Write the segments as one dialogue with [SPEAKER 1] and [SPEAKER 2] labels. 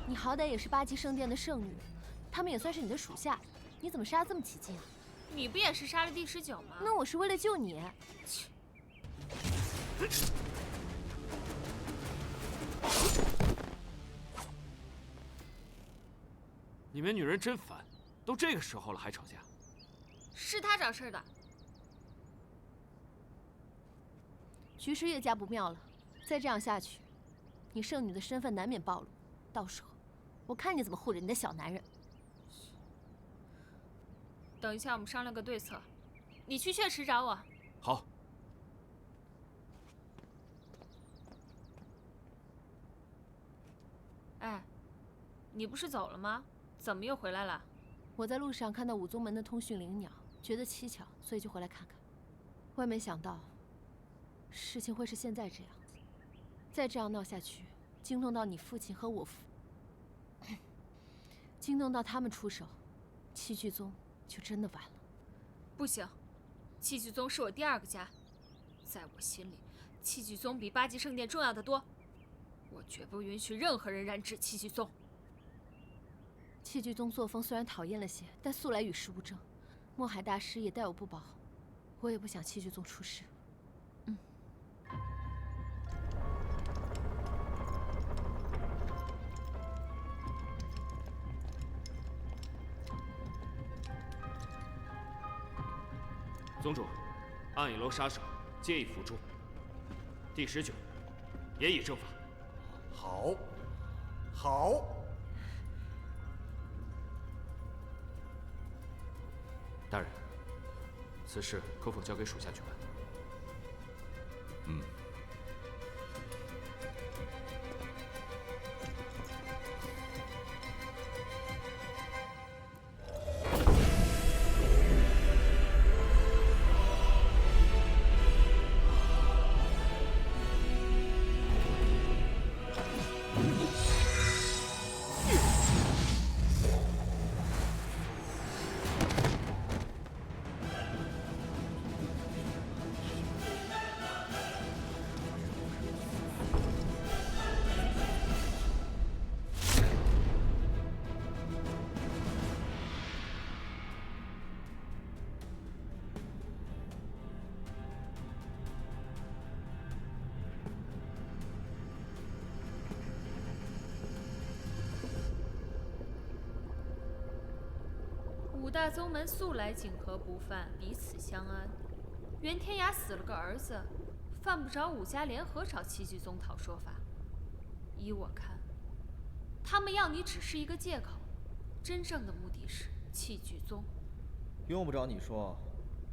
[SPEAKER 1] 你好歹也是8级圣殿的圣女，他们也算是你的属下，你怎么杀这么起劲啊？
[SPEAKER 2] 你不也是杀了第19吗？
[SPEAKER 1] 那我是为了救你。
[SPEAKER 2] 切！
[SPEAKER 3] 你们女人真烦，都这个时候了还吵架。
[SPEAKER 2] 是他找事儿的。
[SPEAKER 1] 局势越加不妙了，再这样下去，你圣女的身份难免暴露，到时候我看你怎么护着你的小男人。
[SPEAKER 2] 等一下，我们商量个对策。你去阙池找我。
[SPEAKER 3] 好。
[SPEAKER 2] 哎，你不是走了吗？怎么又回来了？
[SPEAKER 1] 我在路上看到武宗门的通讯灵鸟，觉得蹊跷，所以就回来看看。万没想到，事情会是现在这样子。再这样闹下去，惊动到你父亲和我父，惊动到他们出手，七巨宗就真的完了。
[SPEAKER 2] 不行，七巨宗是我第2个家，在我心里，七巨宗比8级圣殿重要的多。我绝不允许任何人染指七巨宗。
[SPEAKER 1] 七巨宗作风虽然讨厌了些，但素来与世无争。墨海大师也待我不薄，我也不想七巨宗出事。
[SPEAKER 3] 宗主，暗影楼杀手皆已伏诛，第19也已正法。
[SPEAKER 4] 好，好。
[SPEAKER 3] 大人，此事可否交给属下去办？
[SPEAKER 4] 嗯。
[SPEAKER 2] 5大宗门素来井河不犯，彼此相安。袁天涯死了个儿子，犯不着5家联合找七巨宗讨说法。依我看，他们要你只是一个借口，真正的目的是七巨宗。
[SPEAKER 5] 用不着你说，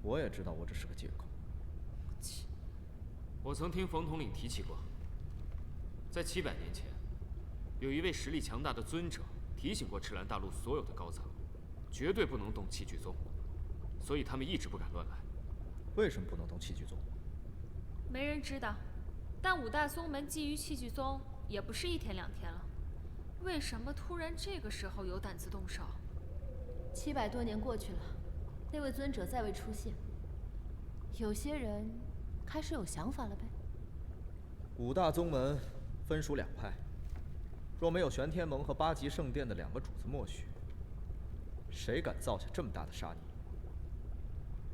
[SPEAKER 5] 我也知道我只是个借口。
[SPEAKER 2] 切！
[SPEAKER 3] 我曾听冯统领提起过，在700年前，有一位实力强大的尊者提醒过赤兰大陆所有的高层，绝对不能动七巨宗，所以他们一直不敢乱来。
[SPEAKER 5] 为什么不能动七巨宗？
[SPEAKER 2] 没人知道，但5大宗门觊觎七巨宗也不是1天2天了。为什么突然这个时候有胆子动手
[SPEAKER 1] ？700多年过去了，那位尊者再未出现，有些人开始有想法了呗。
[SPEAKER 5] 5大宗门分属2派，若没有玄天盟和8级圣殿的2个主子默许，谁敢造下这么大的杀孽？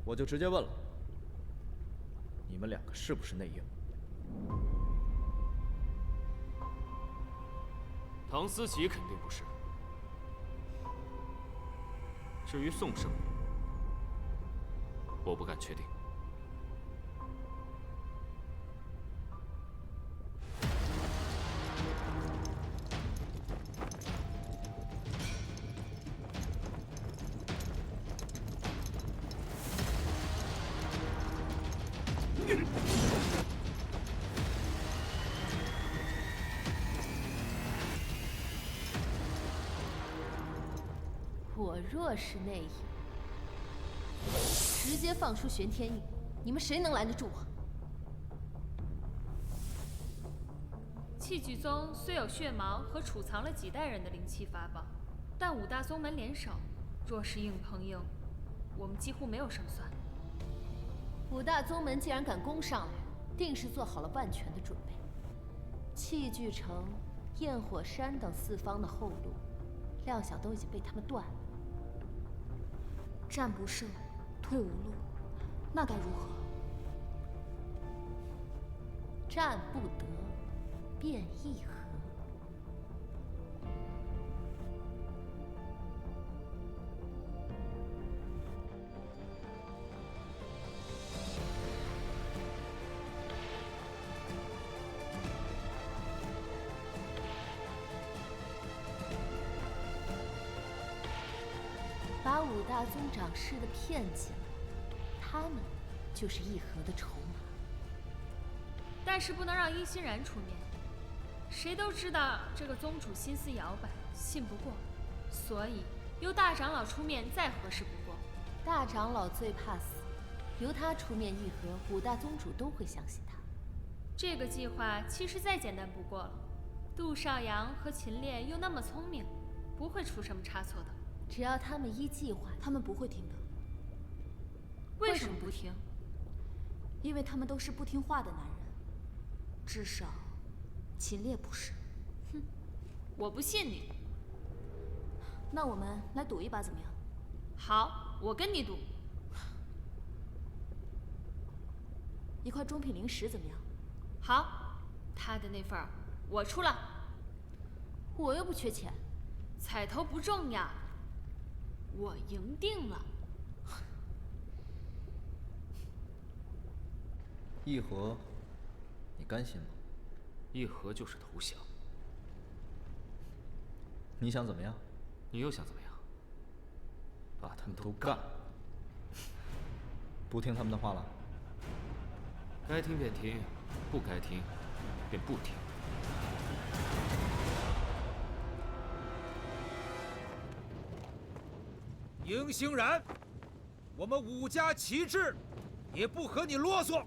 [SPEAKER 5] 我就直接问了，你们2个是不是内应？
[SPEAKER 3] 唐思琪肯定不是，至于宋圣女，我不敢确定。
[SPEAKER 1] 我若是内应，直接放出玄天印，你们谁能拦得住我？
[SPEAKER 2] 弃举宗虽有血锚和储藏了几代人的灵气法宝，但5大宗门联手，若是硬碰硬，我们几乎没有胜算。
[SPEAKER 1] 五大宗门既然敢攻上来，定是做好了万全的准备。器具城、焰火山等四方的后路，料想都已经被他们断了。
[SPEAKER 6] 战不胜，退无路，那该如何？
[SPEAKER 1] 战不得，便议和。把五大宗长师的骗进来，他们就是议和的筹码。
[SPEAKER 2] 但是不能让殷欣然出面，谁都知道这个宗主心思摇摆，信不过，所以由大长老出面再合适不过。
[SPEAKER 1] 大长老最怕死，由他出面议和，五大宗主都会相信他。
[SPEAKER 2] 这个计划其实再简单不过了。杜少阳和秦烈又那么聪明，不会出什么差错的。
[SPEAKER 1] 只要他们依计划，
[SPEAKER 6] 他们不会听的。
[SPEAKER 2] 为什么不听？
[SPEAKER 6] 因为他们都是不听话的男人，至少秦烈不是。
[SPEAKER 2] 哼，我不信你。
[SPEAKER 6] 那我们来赌一把怎么样？
[SPEAKER 2] 好，我跟你赌。
[SPEAKER 6] 一块中品灵石怎么样？
[SPEAKER 2] 好，他的那份儿我出了。
[SPEAKER 1] 我又不缺钱。
[SPEAKER 2] 彩头不重要，我赢定了。
[SPEAKER 5] 议和，你甘心吗？
[SPEAKER 3] 议和就是投降。
[SPEAKER 5] 你想怎么样？
[SPEAKER 3] 你又想怎么样？
[SPEAKER 5] 把他们都干了。不听他们的话了？
[SPEAKER 3] 该听便听，不该听便不听。
[SPEAKER 7] 迎欣然，我们武家旗帜也不和你啰嗦，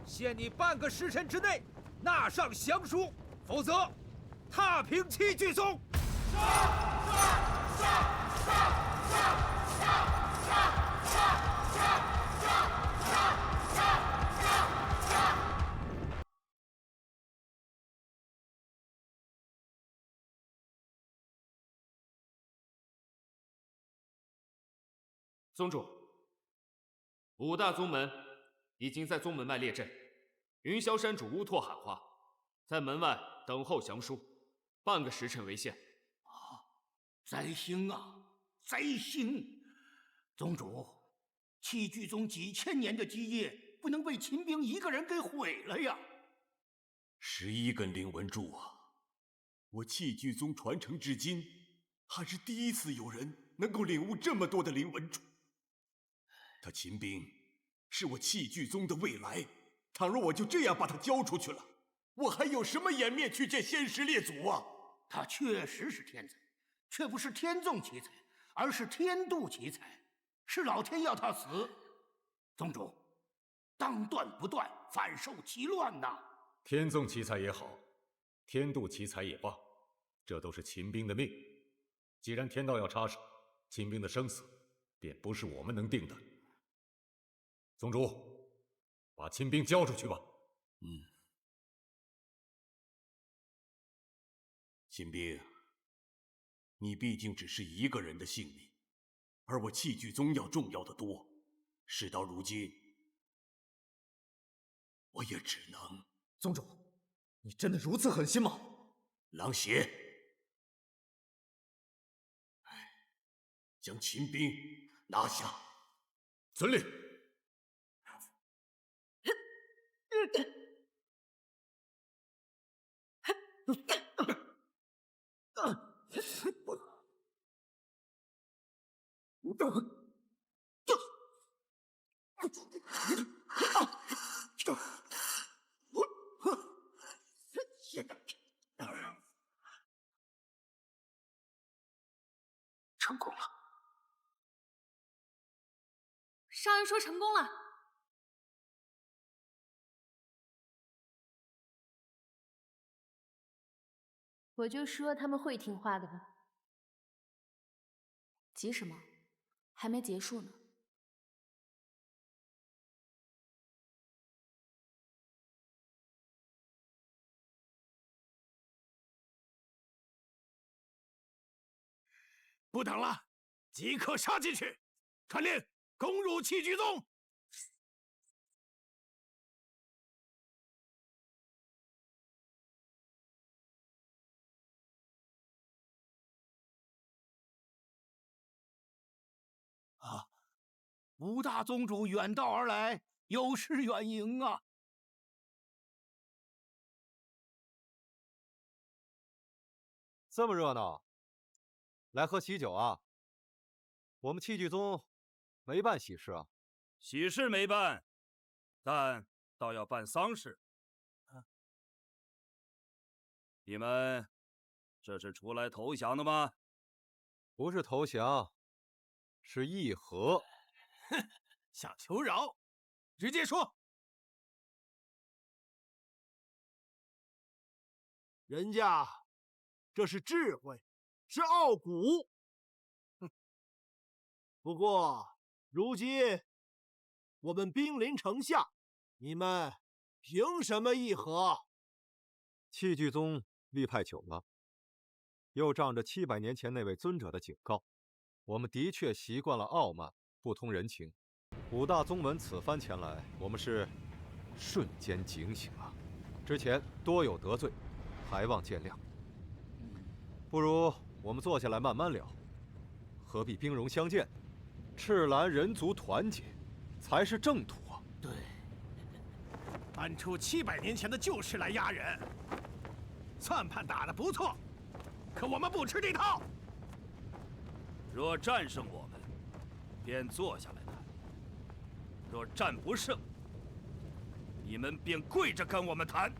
[SPEAKER 7] 限你半个时辰之内纳上降书，否则踏平器具宗。
[SPEAKER 3] 宗主，五大宗门已经在宗门外列阵，云霄山主乌拓喊话，在门外等候降书，半个时辰为限。
[SPEAKER 8] 灾星啊，灾星！宗主，器具宗几千年的基业不能被秦兵一个人给毁了呀
[SPEAKER 4] ！11根灵纹柱啊，我器具宗传承至今，还是第一次有人能够领悟这么多的灵纹柱。他秦兵是我器具宗的未来，倘若我就这样把他交出去了，我还有什么颜面去见仙石列祖啊？
[SPEAKER 8] 他确实是天才，却不是天纵奇才，而是天妒奇才，是老天要他死。宗主，当断不断，反受其乱呐！
[SPEAKER 9] 天纵奇才也好，天妒奇才也罢，这都是秦兵的命。既然天道要插手，秦兵的生死便不是我们能定的。宗主，把秦兵交出去吧。
[SPEAKER 4] 秦兵，你毕竟只是一个人的性命，而我器具宗要重要的多。事到如今，我也只能……
[SPEAKER 5] 宗主，你真的如此狠心吗？
[SPEAKER 4] 狼邪，将秦兵拿下。
[SPEAKER 9] 遵令。
[SPEAKER 8] 成功了！
[SPEAKER 2] 少爷说成功了。
[SPEAKER 1] 我就说他们会听话的吧。
[SPEAKER 6] 急什么？还没结束呢。
[SPEAKER 8] 不等了，即刻杀进去！传令，攻入器具宗！啊！吴大宗主远道而来，有失远迎啊！
[SPEAKER 5] 这么热闹，来喝喜酒啊？我们器具宗没办喜事啊。
[SPEAKER 10] 喜事没办，但倒要办丧事。你们这是出来投降的吗？
[SPEAKER 5] 不是投降，是议和。
[SPEAKER 8] 哼，想求饶，直接说。
[SPEAKER 11] 人家这是智慧，是傲骨。哼。不过如今我们兵临城下，你们凭什么议和？
[SPEAKER 5] 器具宗立派久了，又仗着700年前那位尊者的警告，我们的确习惯了傲慢，不通人情。5大宗门此番前来，我们是瞬间警醒啊！之前多有得罪，还望见谅。不如我们坐下来慢慢聊，何必兵戎相见？赤蓝人族团结，才是正途啊！
[SPEAKER 8] 对，
[SPEAKER 11] 搬出700年前的旧事来压人，算盘打得不错，可我们不吃这套。
[SPEAKER 10] 若战胜我们，便坐下来谈；若战不胜，你们便跪着跟我们谈。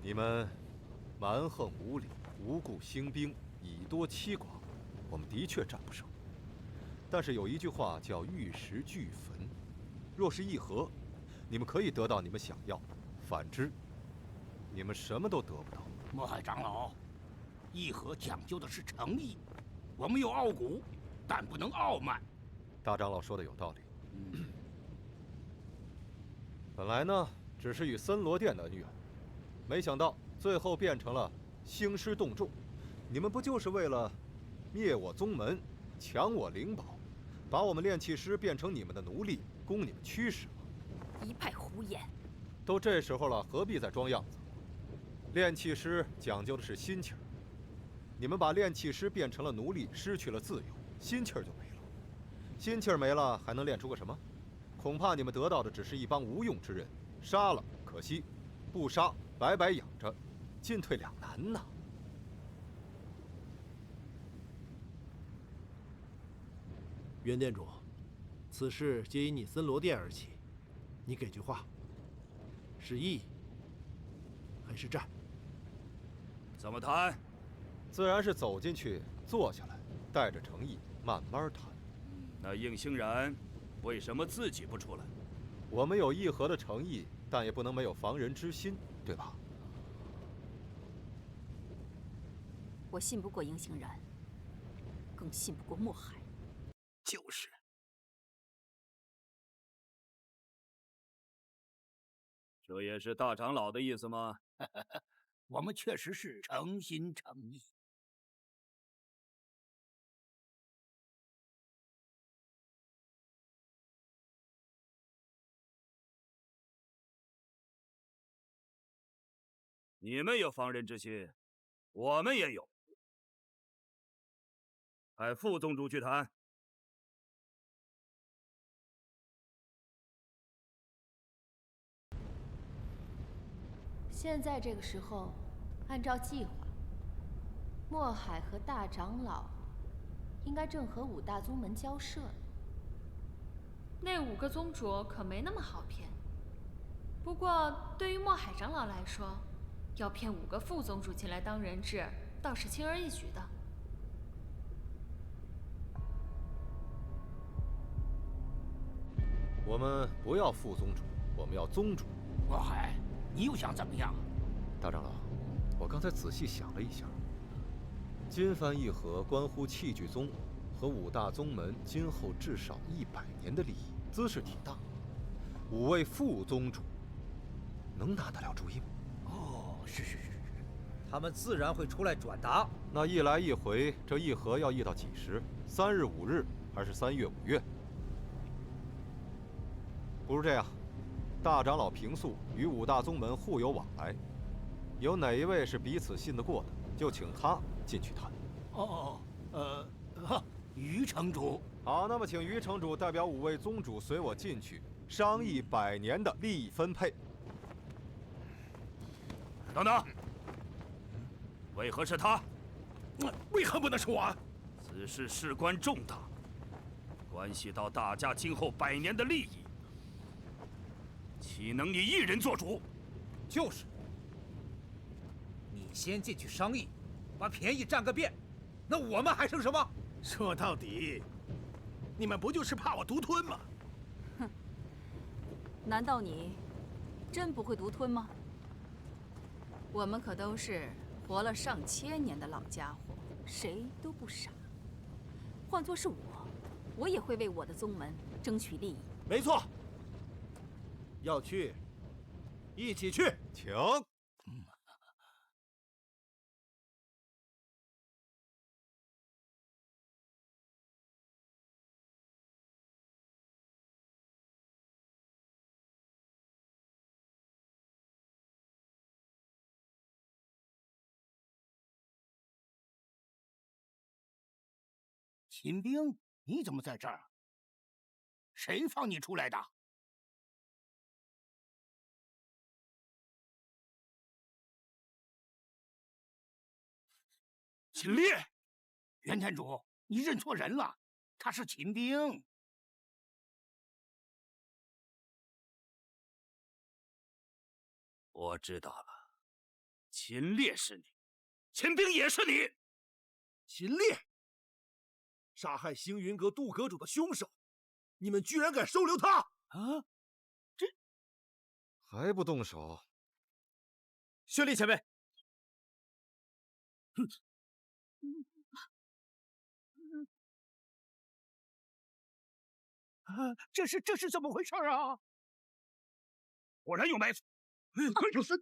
[SPEAKER 5] 你们蛮横无理，无故兴兵，以多欺寡，我们的确战不胜。但是有一句话叫玉石俱焚，若是议和，你们可以得到你们想要；反之，你们什么都得不到。
[SPEAKER 8] 墨海长老，议和讲究的是诚意，我们有傲骨，但不能傲慢。
[SPEAKER 5] 大长老说的有道理。本来呢，只是与森罗殿的恩怨，没想到最后变成了兴师动众。你们不就是为了灭我宗门，抢我灵宝，把我们炼器师变成你们的奴隶，供你们驱使吗？
[SPEAKER 6] 一派胡言！
[SPEAKER 5] 都这时候了，何必再装样子？炼器师讲究的是心气儿，你们把炼器师变成了奴隶，失去了自由，心气儿就没了。心气儿没了，还能练出个什么？恐怕你们得到的只是一帮无用之人，杀了可惜，不杀白白养着，进退两难呐。
[SPEAKER 11] 袁店主，此事皆因你森罗殿而起，你给句话，是义还是战？
[SPEAKER 10] 怎么谈？
[SPEAKER 5] 自然是走进去，坐下来，带着诚意，慢慢谈。
[SPEAKER 10] 那应兴然为什么自己不出来？
[SPEAKER 5] 我们有议和的诚意，但也不能没有防人之心，对吧？
[SPEAKER 6] 我信不过应兴然，更信不过墨海。
[SPEAKER 11] 就是。
[SPEAKER 10] 这也是大长老的意思吗？
[SPEAKER 8] 我们确实是诚心诚意。
[SPEAKER 10] 你们有防人之心，我们也有。派副宗主去谈。
[SPEAKER 1] 现在这个时候，按照计划，墨海和大长老应该正和5大宗门交涉呢。
[SPEAKER 2] 那5个宗主可没那么好骗。不过对于墨海长老来说，要骗5个副宗主进来当人质，倒是轻而易举的。
[SPEAKER 5] 我们不要副宗主，我们要宗主。
[SPEAKER 8] 墨海，你又想怎么样？
[SPEAKER 5] 大长老，我刚才仔细想了一下，今番议和关乎器具宗和5大宗门今后至少100年的利益，姿势挺大。5位副宗主能拿得了主意吗？
[SPEAKER 8] 哦，是。
[SPEAKER 7] 他们自然会出来转达。
[SPEAKER 5] 那一来一回，这议和要议到几时？3日、5日，还是3月、5月？不如这样，大长老平素与5大宗门互有往来，有哪一位是彼此信得过的，就请他进去谈。
[SPEAKER 8] 于城主。
[SPEAKER 5] 好，那么请于城主代表5位宗主随我进去，商议100年的利益分配。
[SPEAKER 10] 等等，为何是他？
[SPEAKER 8] 为何不能是我？
[SPEAKER 10] 此事事关重大，关系到大家今后100年的利益，岂能你一人做主？
[SPEAKER 7] 就是，你先进去商议，把便宜占个遍，那我们还剩什么？
[SPEAKER 8] 说到底，你们不就是怕我独吞吗？
[SPEAKER 6] 哼，难道你真不会独吞吗？我们可都是活了上千年的老家伙，谁都不傻。换作是我也会为我的宗门争取利益。
[SPEAKER 11] 没错，要去，一起去，
[SPEAKER 5] 请。
[SPEAKER 8] 秦兵，你怎么在这儿？谁放你出来的？秦烈，袁天主，你认错人了，他是秦兵。
[SPEAKER 10] 我知道了，秦烈是你，秦兵也是你。
[SPEAKER 11] 秦烈，杀害星云阁杜阁主的凶手，你们居然敢收留他！
[SPEAKER 8] 啊，
[SPEAKER 5] 还不动手？
[SPEAKER 7] 薛厉前辈，
[SPEAKER 8] 这是怎么回事啊？果然有埋伏！快出声！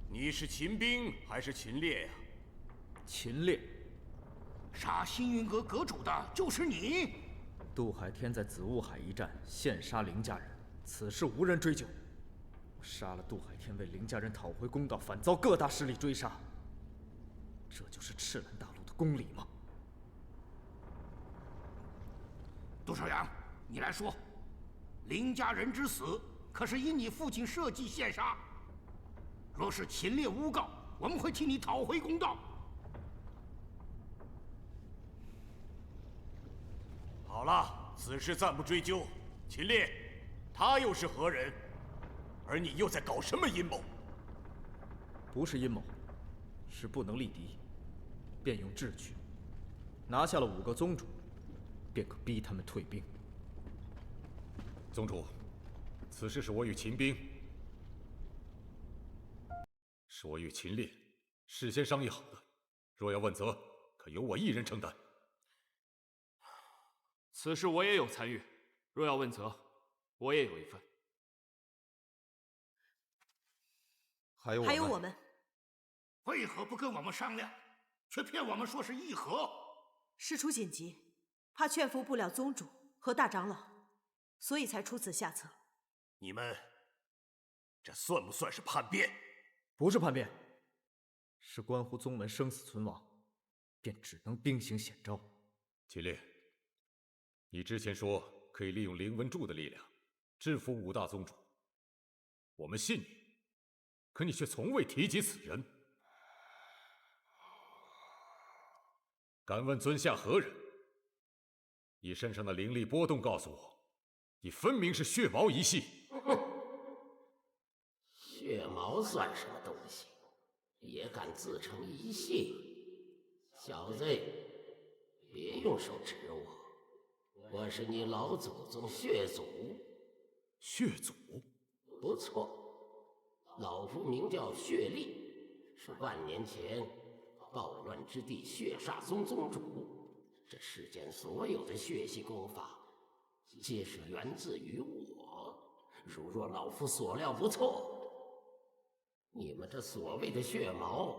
[SPEAKER 4] 你是秦兵还是秦烈呀？
[SPEAKER 5] 秦烈，
[SPEAKER 8] 杀星云阁阁主的就是你。
[SPEAKER 5] 杜海天在紫雾海一战现杀凌家人，此事无人追究。我杀了杜海天，为凌家人讨回公道，反遭各大势力追杀。这就是赤兰大陆的公理吗？
[SPEAKER 8] 杜少阳，你来说，凌家人之死可是因你父亲设计现杀？若是秦烈诬告，我们会替你讨回公道。
[SPEAKER 4] 好了，此事暂不追究。秦烈，他又是何人？而你又在搞什么阴谋？
[SPEAKER 5] 不是阴谋，是不能力敌，便用智取。拿下了5个宗主，便可逼他们退兵。
[SPEAKER 9] 宗主，此事是我与秦兵。是我与秦烈事先商议好的，若要问责，可由我一人承担。
[SPEAKER 3] 此事我也有参与，若要问责，我也有一份。
[SPEAKER 5] 还有我们，
[SPEAKER 8] 为何不跟我们商量，却骗我们说是议和？
[SPEAKER 12] 事出紧急，怕劝服不了宗主和大长老，所以才出此下策。
[SPEAKER 4] 你们这算不算是叛变？
[SPEAKER 5] 不是叛变，是关乎宗门生死存亡，便只能兵行险招。
[SPEAKER 9] 秦烈，你之前说可以利用凌文柱的力量制服5大宗主，我们信你，可你却从未提及此人。敢问尊下何人？你身上的灵力波动告诉我，你分明是血毛一系。
[SPEAKER 13] 血毛算什么东西？也敢自称一系？小子，别用手指我，我是你老祖宗血祖。
[SPEAKER 9] 血祖？
[SPEAKER 13] 不错，老夫名叫血力，是万年前暴乱之地血煞宗宗主。这世间所有的血系功法，皆是源自于我。如若老夫所料不错，你们这所谓的血毛，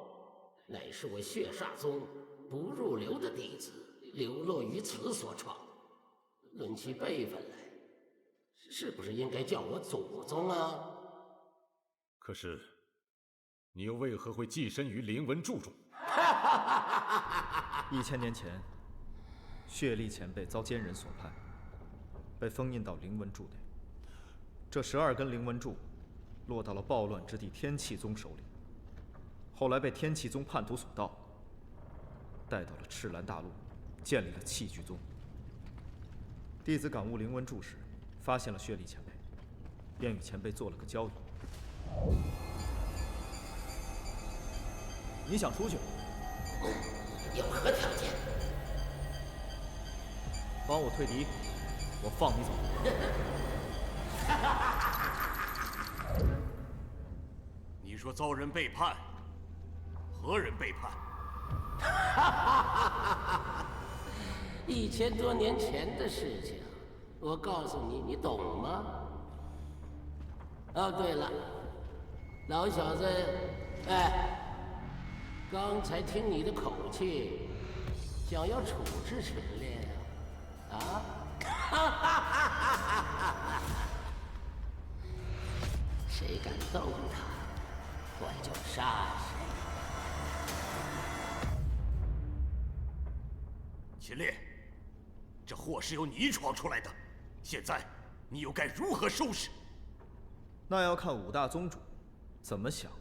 [SPEAKER 13] 乃是我血煞宗不入流的弟子流落于此所创。论起辈分来，是不是应该叫我祖宗啊？
[SPEAKER 9] 可是，你又为何会寄身于灵文柱中
[SPEAKER 5] ？1000年前，血力前辈遭奸人所叛，被封印到灵文柱内。这12根灵文柱落到了暴乱之地天气宗手里，后来被天气宗叛徒所盗，带到了赤兰大陆，建立了器具宗。弟子感悟灵文柱时，发现了血力前辈，便与前辈做了个交易。你想出去？
[SPEAKER 13] 有何条件？
[SPEAKER 5] 帮我退敌，我放你走。
[SPEAKER 4] 你说遭人背叛，何人背叛
[SPEAKER 13] ？1000多年前的事情，我告诉你，你懂吗？哦，对了，老小子，哎，刚才听你的口气，想要处置陈烈啊？谁敢动他，我就杀谁。
[SPEAKER 4] 秦烈，这祸是由你闯出来的，现在你又该如何收拾？
[SPEAKER 5] 那要看5大宗主怎么想了。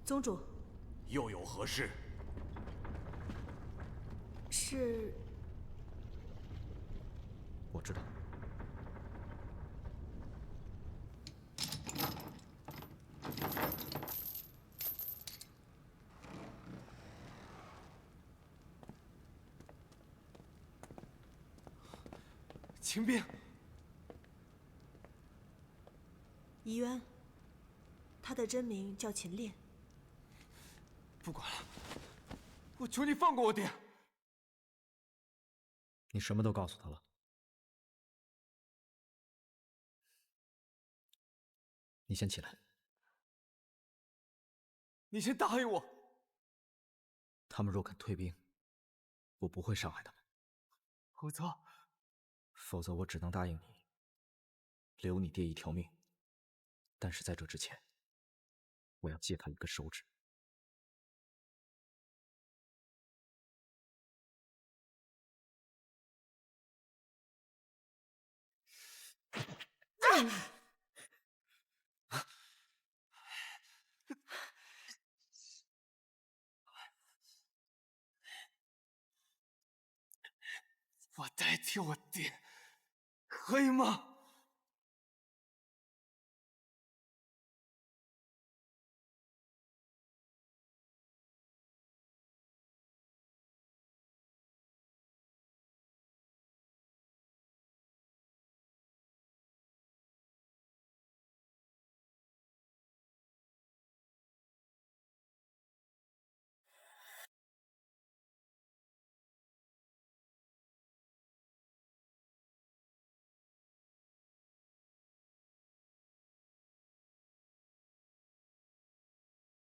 [SPEAKER 12] 宗主，
[SPEAKER 4] 又有何事？
[SPEAKER 12] 是，
[SPEAKER 5] 我知道。
[SPEAKER 3] 秦兵，
[SPEAKER 12] 怡渊，他的真名叫秦烈。
[SPEAKER 3] 不管了，我求你放过我爹。
[SPEAKER 5] 你什么都告诉他了？你先起来。
[SPEAKER 3] 你先答应我。
[SPEAKER 5] 他们若肯退兵，我不会伤害他们。否则我只能答应你，留你爹一条命。但是在这之前，我要借他一个手指。
[SPEAKER 3] 我代替我爹，可以吗？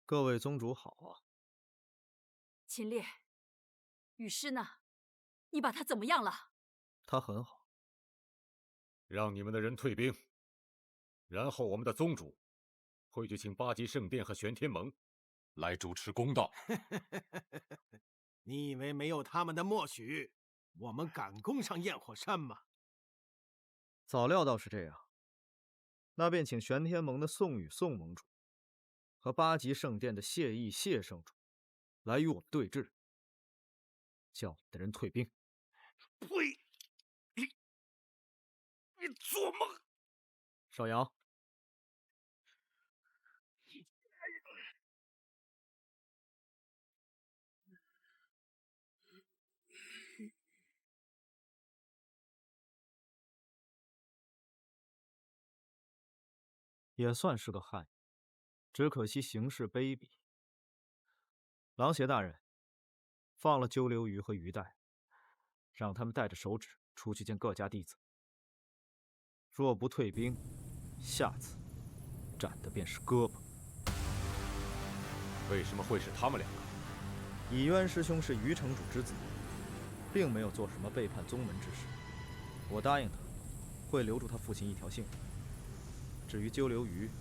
[SPEAKER 5] 各位宗主好啊！
[SPEAKER 6] 秦烈，雨师呢？你把他怎么样了？
[SPEAKER 5] 他很好。
[SPEAKER 9] 让你们的人退兵，然后我们的宗主会去请8级圣殿和玄天盟来主持公道。
[SPEAKER 11] 你以为没有他们的默许，我们敢攻上焰火山吗？
[SPEAKER 5] 早料到是这样。那便请玄天盟的宋宇宋盟主和八极圣殿的谢毅谢圣主来与我们对峙，叫你的人退兵。
[SPEAKER 10] 呸！你做梦！
[SPEAKER 5] 少阳，也算是个汉人，只可惜行事卑鄙。狼邪大人，放了鸠留余和余代，让他们带着手指出去见各家弟子。若不退兵，下次斩的便是胳膊。
[SPEAKER 9] 为什么会是他们两个？
[SPEAKER 5] 以渊师兄是余城主之子，并没有做什么背叛宗门之事。我答应他，会留住他父亲一条性命。至于鸠留余，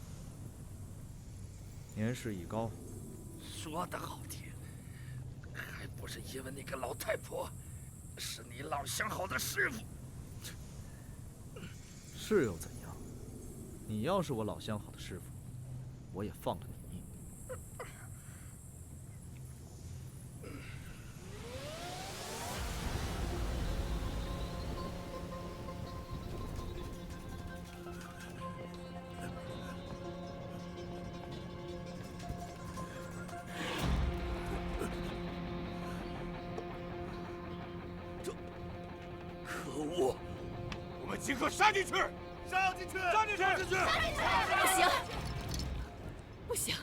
[SPEAKER 5] 年事已高，
[SPEAKER 10] 说得好听，还不是因为那个老太婆是你老相好的师傅。
[SPEAKER 5] 是又怎样？你要是我老相好的师傅，我也放了你。
[SPEAKER 10] 可恶！我们即刻杀进去！杀进去！杀进去！杀进去！
[SPEAKER 6] 不行，不行，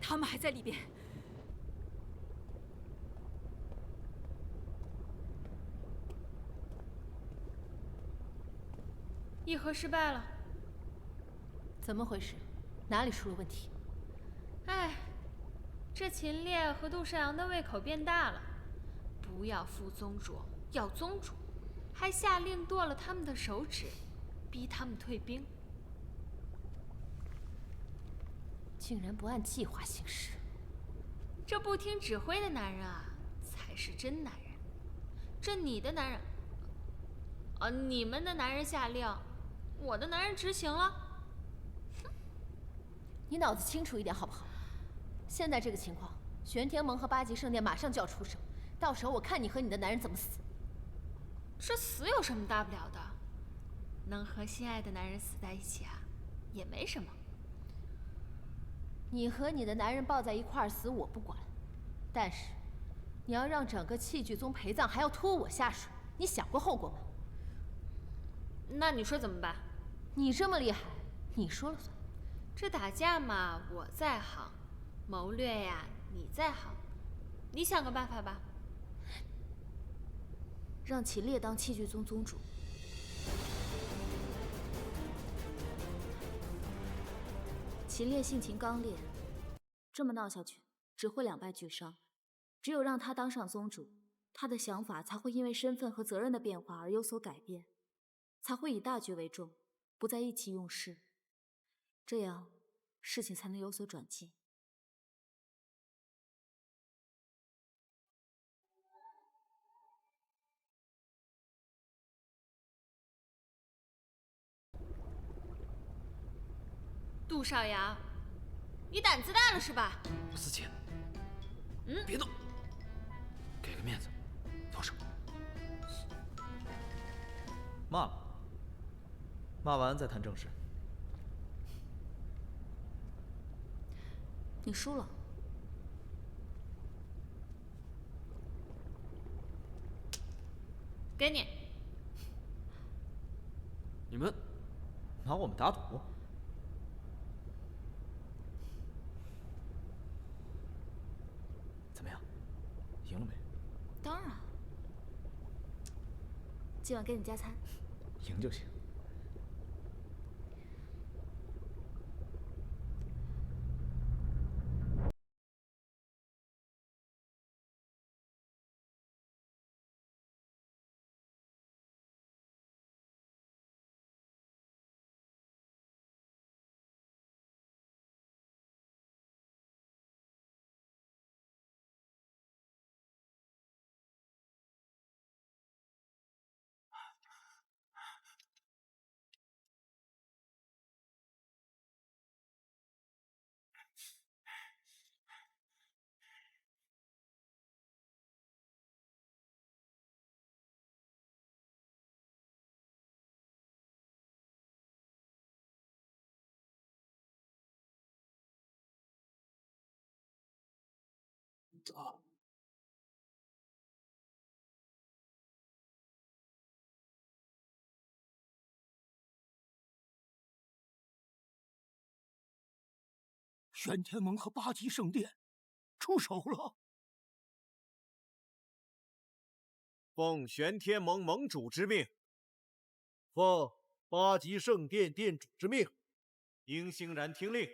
[SPEAKER 6] 他们还在里边。
[SPEAKER 2] 议和失败了。
[SPEAKER 1] 怎么回事？哪里出了问题？
[SPEAKER 2] 哎，这秦烈和杜少阳的胃口变大了，不要副宗主，要宗主，还下令剁了他们的手指，逼他们退兵。
[SPEAKER 1] 竟然不按计划行事，
[SPEAKER 2] 这不听指挥的男人啊，才是真男人。这你的男人，你们的男人下令，我的男人执行了。
[SPEAKER 1] 你脑子清楚一点好不好？现在这个情况，玄天盟和八极圣殿马上就要出手，到时候我看你和你的男人怎么死。
[SPEAKER 2] 这死有什么大不了的？能和心爱的男人死在一起啊，也没什么。
[SPEAKER 1] 你和你的男人抱在一块儿死我不管，但是你要让整个器具宗陪葬，还要拖我下水，你想过后果吗？
[SPEAKER 2] 那你说怎么办？
[SPEAKER 1] 你这么厉害，你说了算。
[SPEAKER 2] 这打架嘛，我在行；谋略呀，你在行。你想个办法吧。
[SPEAKER 1] 让秦烈当器具宗宗主。
[SPEAKER 14] 秦烈性情刚烈，这么闹下去只会两败俱伤。只有让他当上宗主，他的想法才会因为身份和责任的变化而有所改变，才会以大局为重，不再意气用事，这样事情才能有所转机。
[SPEAKER 2] 杜少阳，你胆子大了是吧？
[SPEAKER 3] 思琪，别动，给个面子，放手。
[SPEAKER 5] 骂吧，骂完再谈正事。
[SPEAKER 14] 你输了。
[SPEAKER 2] 给你。
[SPEAKER 3] 你们
[SPEAKER 5] 拿我们打赌？怎么样？赢了没？
[SPEAKER 14] 当然。今晚给你加餐。
[SPEAKER 5] 赢就行。
[SPEAKER 11] 子。
[SPEAKER 8] 玄天盟和八极圣殿出手了。
[SPEAKER 11] 奉玄天盟盟主之命，奉八极圣殿殿主之命，应欣然听令，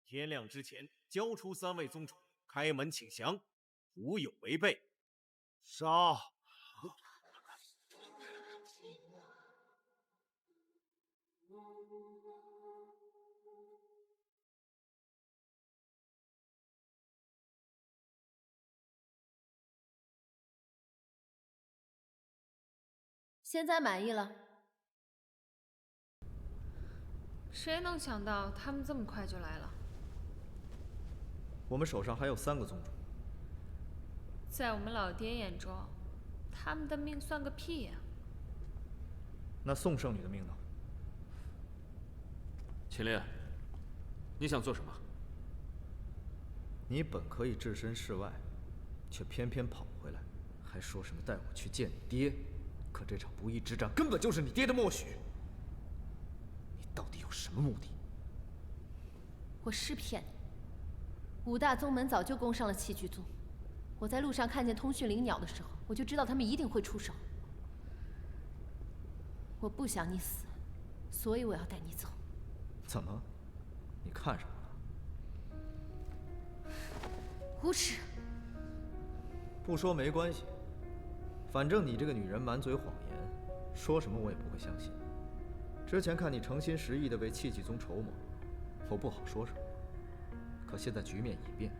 [SPEAKER 11] 天亮之前交出3位宗主，开门请降，如有违背，杀！
[SPEAKER 1] 现在满意了？
[SPEAKER 2] 谁能想到他们这么快就来了？
[SPEAKER 5] 我们手上还有3个宗主。
[SPEAKER 2] 在我们老爹眼中，他们的命算个屁呀！
[SPEAKER 5] 那宋圣女的命呢？
[SPEAKER 3] 秦烈，你想做什么？
[SPEAKER 5] 你本可以置身事外，却偏偏跑回来，还说什么带我去见你爹。可这场不义之战根本就是你爹的默许，你到底有什么目的？
[SPEAKER 1] 我是骗你。5大宗门早就攻上了器具宗，我在路上看见通讯灵鸟的时候，我就知道他们一定会出手。我不想你死，所以我要带你走。
[SPEAKER 5] 怎么？你看上我了？
[SPEAKER 1] 无耻！
[SPEAKER 5] 不说没关系。反正你这个女人满嘴谎言，说什么我也不会相信。之前看你诚心实意的为器具宗筹谋，我不好说什么。可现在局面已变，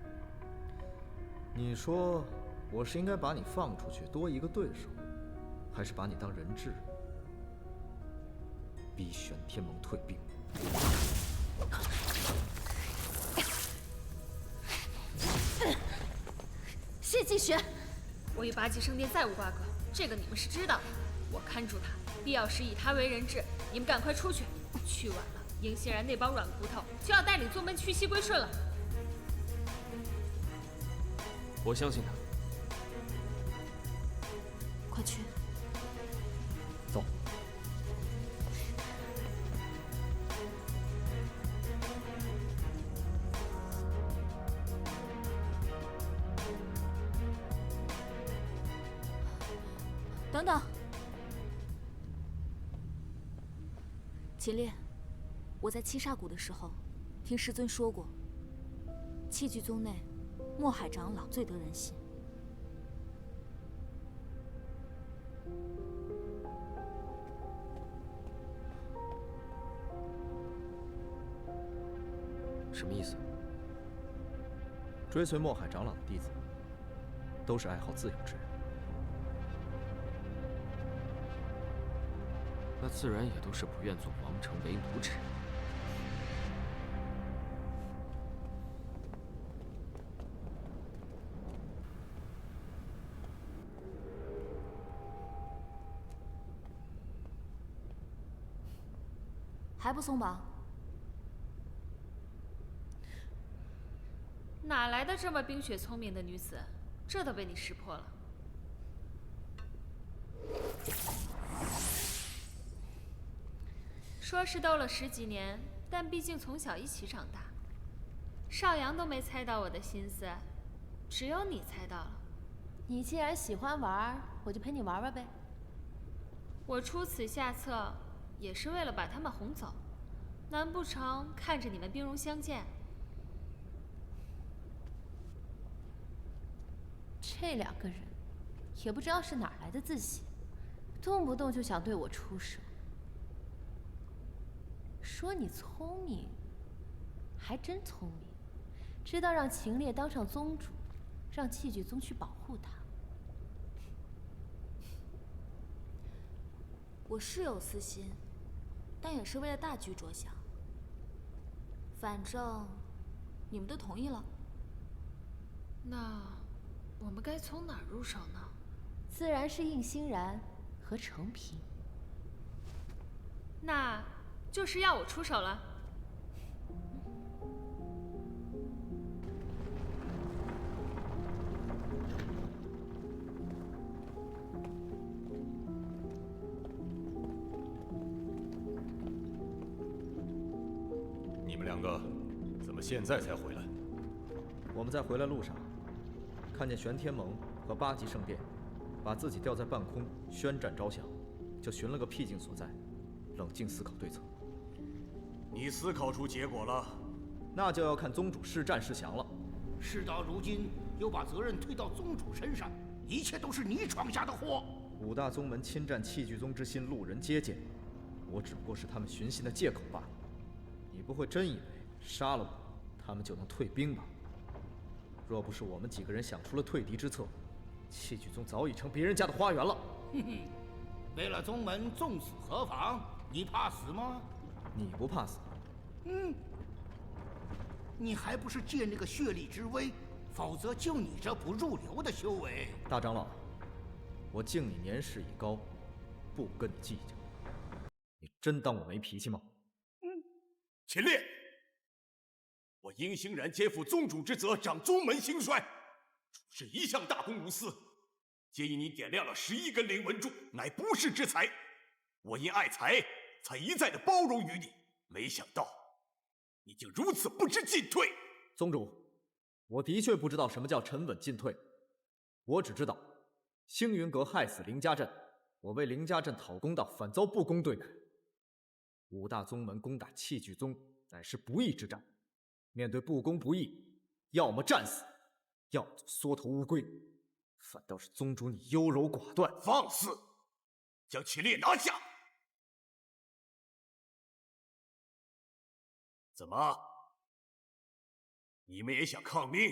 [SPEAKER 5] 你说我是应该把你放出去多一个对手，还是把你当人质，逼玄天盟退兵？
[SPEAKER 1] 谢继玄。
[SPEAKER 2] 我与八极圣殿再无瓜葛，这个你们是知道的。我看住他，必要时以他为人质。你们赶快出去，去晚了，应欣然那帮软骨头就要带领宗门屈膝归顺了。
[SPEAKER 3] 我相信他。
[SPEAKER 1] 快去。
[SPEAKER 5] 走。
[SPEAKER 14] 等等，秦烈，我在七煞谷的时候，听师尊说过，器具宗内，墨海长老最得人心。
[SPEAKER 3] 什么意思？
[SPEAKER 5] 追随墨海长老的弟子，都是爱好自由之人。
[SPEAKER 3] 那自然也都是不愿做王城为奴之人。
[SPEAKER 14] 还不松绑？
[SPEAKER 2] 哪来的这么冰雪聪明的女子？这都被你识破了。说是斗了10几年，但毕竟从小一起长大。少阳都没猜到我的心思，只有你猜到了。
[SPEAKER 1] 你既然喜欢玩，我就陪你玩玩呗。
[SPEAKER 2] 我出此下策，也是为了把他们哄走。难不成看着你们兵戎相见？
[SPEAKER 1] 这2个人，也不知道是哪来的自信，动不动就想对我出手。说你聪明，还真聪明，知道让秦烈当上宗主，让器具宗去保护他。
[SPEAKER 14] 我是有私心，但也是为了大局着想。反正你们都同意了，
[SPEAKER 2] 那我们该从哪儿入手呢？
[SPEAKER 1] 自然是应欣然和程平。
[SPEAKER 2] 那就是要我出手了。
[SPEAKER 9] 们两个怎么现在才回来？
[SPEAKER 5] 我们在回来路上，看见玄天盟和8级圣殿把自己吊在半空宣战招降，就寻了个僻静所在，冷静思考对策。
[SPEAKER 4] 你思考出结果了？
[SPEAKER 5] 那就要看宗主是战是降了。
[SPEAKER 8] 事到如今，又把责任推到宗主身上，一切都是你闯下的祸。
[SPEAKER 5] 5大宗门侵占器具宗之心，路人皆见，我只不过是他们寻衅的借口罢了。你不会真以为杀了我，他们就能退兵吧？若不是我们几个人想出了退敌之策，器具宗早已成别人家的花园了。
[SPEAKER 8] 哼哼，为了宗门纵死何妨？你怕死吗？
[SPEAKER 5] 你不怕死？
[SPEAKER 8] 你还不是借那个血力之威，否则就你这不入流的修为。
[SPEAKER 5] 大长老，我敬你年事已高，不跟你计较。你真当我没脾气吗？
[SPEAKER 4] 秦烈，我殷兴然肩负宗主之责，掌宗门兴衰，处事一向大公无私。皆因你点亮了11根灵纹柱，乃不世之才。我因爱才，才一再的包容于你，没想到你竟如此不知进退。
[SPEAKER 5] 宗主，我的确不知道什么叫沉稳进退，我只知道星云阁害死凌家镇，我为凌家镇讨公道，反遭不公对待。5大宗门攻打器具宗，乃是不义之战。面对不公不义，要么战死，要么就缩头乌龟。反倒是宗主你优柔寡断。
[SPEAKER 4] 放肆！将秦烈拿下！怎么？你们也想抗命？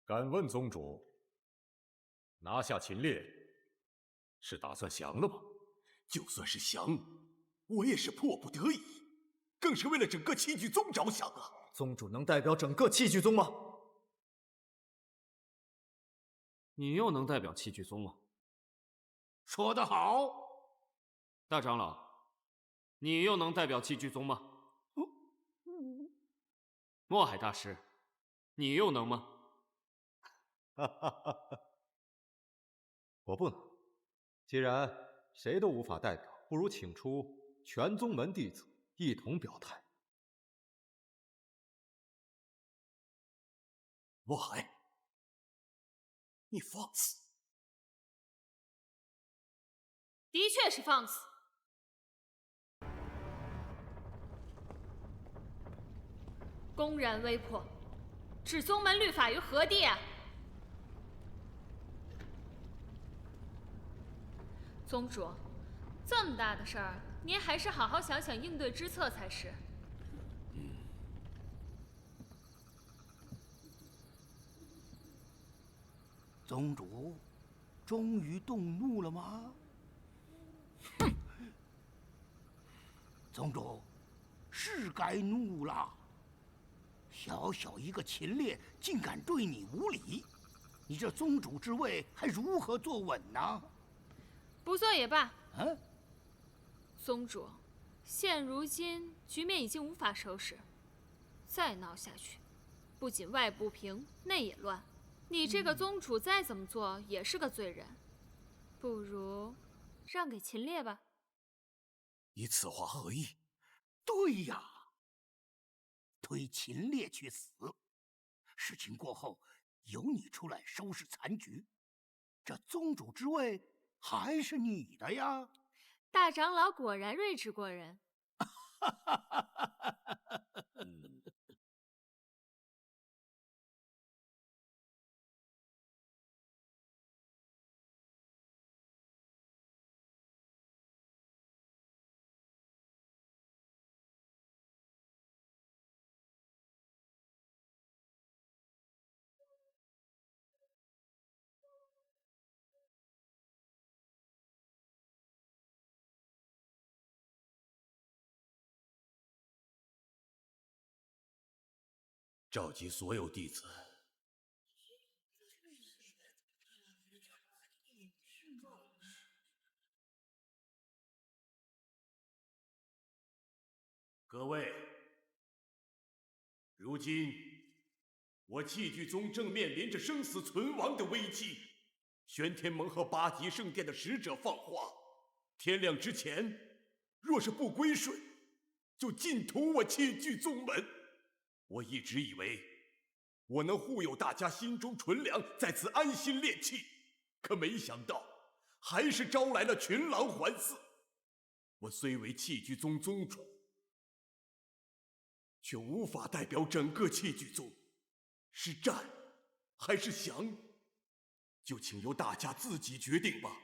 [SPEAKER 9] 敢问宗主，拿下秦烈，是打算降了吗？
[SPEAKER 4] 就算是降，我也是迫不得已，更是为了整个器具宗着想啊！
[SPEAKER 5] 宗主能代表整个器具宗吗？
[SPEAKER 3] 你又能代表器具宗吗？
[SPEAKER 8] 说得好。
[SPEAKER 3] 大长老，你又能代表器具宗吗？墨海大师，你又能吗？
[SPEAKER 5] 我不能。既然谁都无法代表，不如请出全宗门弟子一同表态。
[SPEAKER 4] 墨海，你放肆！
[SPEAKER 2] 的确是放肆。公然威迫，置宗门律法于何地啊！宗主，这么大的事儿，您还是好好想想应对之策才是。
[SPEAKER 8] 宗主，终于动怒了吗？哼！宗主，是该怒了。小小一个秦烈，竟敢对你无礼，你这宗主之位还如何坐稳呢？
[SPEAKER 2] 不做也罢。
[SPEAKER 8] 嗯，
[SPEAKER 2] 宗主，现如今局面已经无法收拾，再闹下去，不仅外不平，内也乱。你这个宗主再怎么做也是个罪人，不如让给秦烈吧。
[SPEAKER 4] 你此话何意？
[SPEAKER 8] 对呀，推秦烈去死，事情过后由你出来收拾残局，这宗主之位还是你的呀。
[SPEAKER 2] 大长老果然睿智过人。
[SPEAKER 4] 召集所有弟子。各位，如今我器具宗正面临着生死存亡的危机，玄天盟和8级圣殿的使者放话，天亮之前若是不归顺，就尽图我弃剧宗门。我一直以为我能护佑大家心中纯良，在此安心练气，可没想到还是招来了群狼环伺。我虽为弃剧宗宗主，却无法代表整个弃剧宗，是战还是降，就请由大家自己决定吧。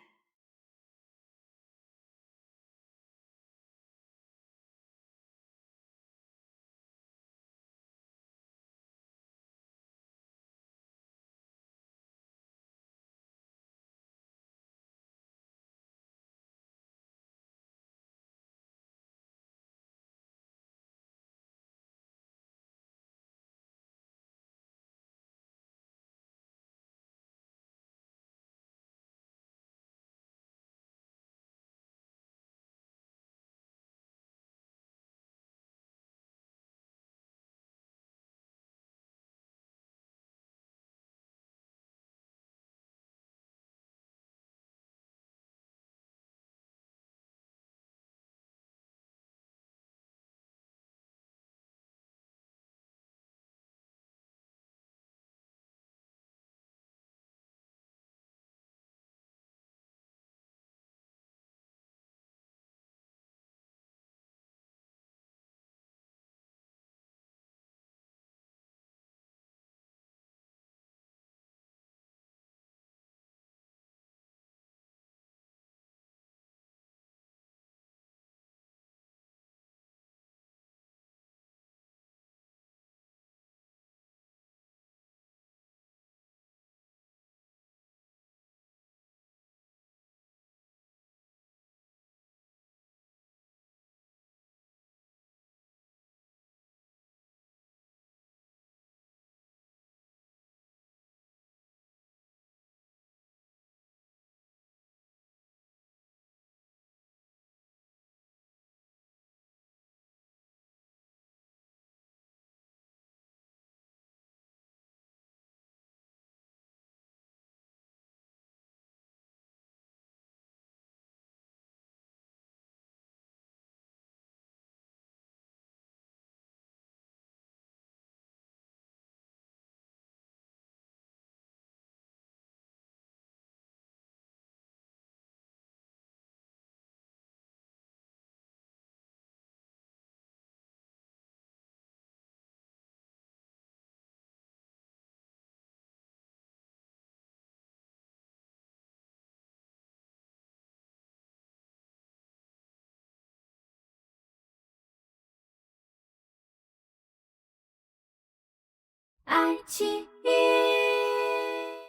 [SPEAKER 15] 爱情。